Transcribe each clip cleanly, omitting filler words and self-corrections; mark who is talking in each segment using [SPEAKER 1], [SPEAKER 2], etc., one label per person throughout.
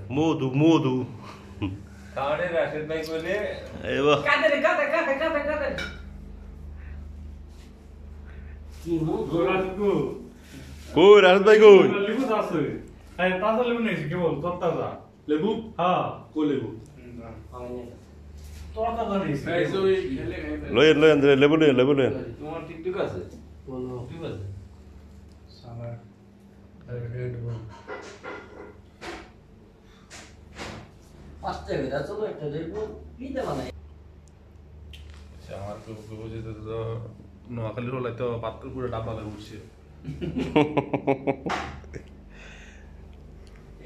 [SPEAKER 1] মধু মধু
[SPEAKER 2] খাওয়ারে রাশেদ ভাই বলে
[SPEAKER 1] এবা
[SPEAKER 2] কাদের
[SPEAKER 3] কি মুখ
[SPEAKER 4] গোলাটুকু
[SPEAKER 1] কই রাজত ভাই কই
[SPEAKER 4] লেবু আছে হ্যাঁ তাজা লেবু নেই কেবল তাজা লেবু হ্যাঁ কো লেবু তোরটা জানিস
[SPEAKER 1] লয়েন লেবু লয়েন
[SPEAKER 2] তোমার টিকটক আছে
[SPEAKER 3] বলো
[SPEAKER 2] ঠিক আছে
[SPEAKER 4] সালা রেড বল
[SPEAKER 3] আস্তে বেটা চলো একটা দেখবো পিতে বানাই
[SPEAKER 5] আমার যেতে তো নোয়াখালীর হলে তো পাত্রপুরে ডাব্বা লাগে উঠছে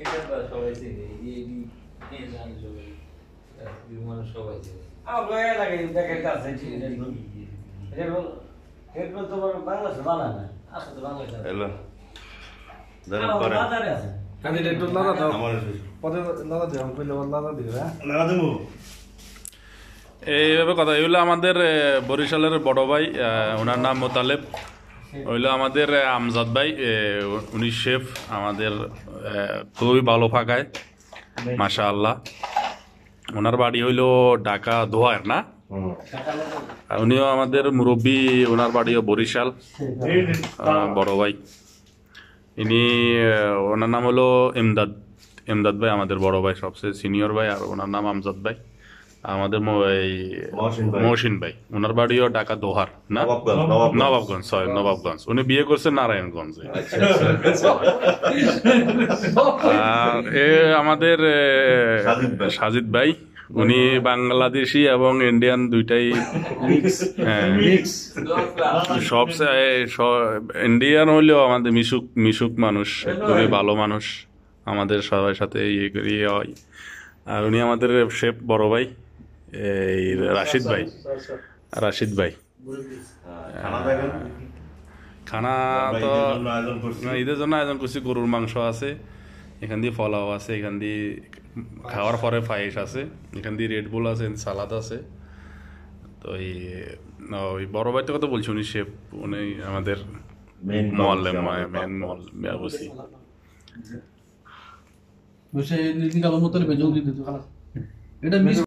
[SPEAKER 2] এটা তো সবাই চিনে এই জানে সবাই মানুষ সবাই চিনে
[SPEAKER 3] আমরা এলাকায় দেখাইতে আছে হেডফোন তোমার বাংলাদেশে বানায় না আসলে তো বাংলাদেশে
[SPEAKER 1] এলো দাঁড়ান করে
[SPEAKER 3] বাজারে আছে
[SPEAKER 4] কাজে একটু লাদা দাও
[SPEAKER 1] আমার
[SPEAKER 4] পদে লাদা দাও কইলে লাদা দিবে হ্যাঁ
[SPEAKER 1] লাগা দেবো
[SPEAKER 5] এইভাবে কথা এগুলো আমাদের বরিশালের বড় ভাই ওনার নাম মোতালেব হইলো আমাদের আমজাদ ভাই উনি শেফ আমাদের খুবই ভালো ফাঁকায় মাশাআল্লাহ ওনার বাড়ি হইলো ঢাকা দোহার না আর উনিও আমাদের মুরব্বী ওনার বাড়িও বরিশাল বড় ভাই ইনি ওনার নাম হলো এমদাদ ভাই আমাদের বড় ভাই সবচেয়ে সিনিয়র ভাই আর ওনার নাম আমজাদ ভাই আমাদের মহসিন ভাই ওনার বাড়িও ঢাকা দোহার না নবাবগঞ্জ উনি বিয়ে করছেন নারায়ণগঞ্জে আর এ আমাদের সাজিদ ভাই উনি বাংলাদেশি এবং ইন্ডিয়ান দুইটাই সব ইন্ডিয়ান হইলেও আমাদের মিশুক মানুষ খুবই ভালো মানুষ আমাদের সবার সাথে ইয়ে হয় আর উনি আমাদের শেফ বড় ভাই এই রাশিদ ভাই খানা তো ঈদের জন্য আয়োজন করছি গরুর মাংস আছে এখান দিয়ে পোলাও আছে এখান দিয়ে খাওয়ার পরে পায়েস আছে এখান দিয়ে রেড বুল আছে সালাদ আছে তো ওই বড় ভাই তো কথা বলছি উনি শেফ উনি আমাদের মেন
[SPEAKER 6] বসে নিদি কালো মতো জলদি দিতে এটা মিস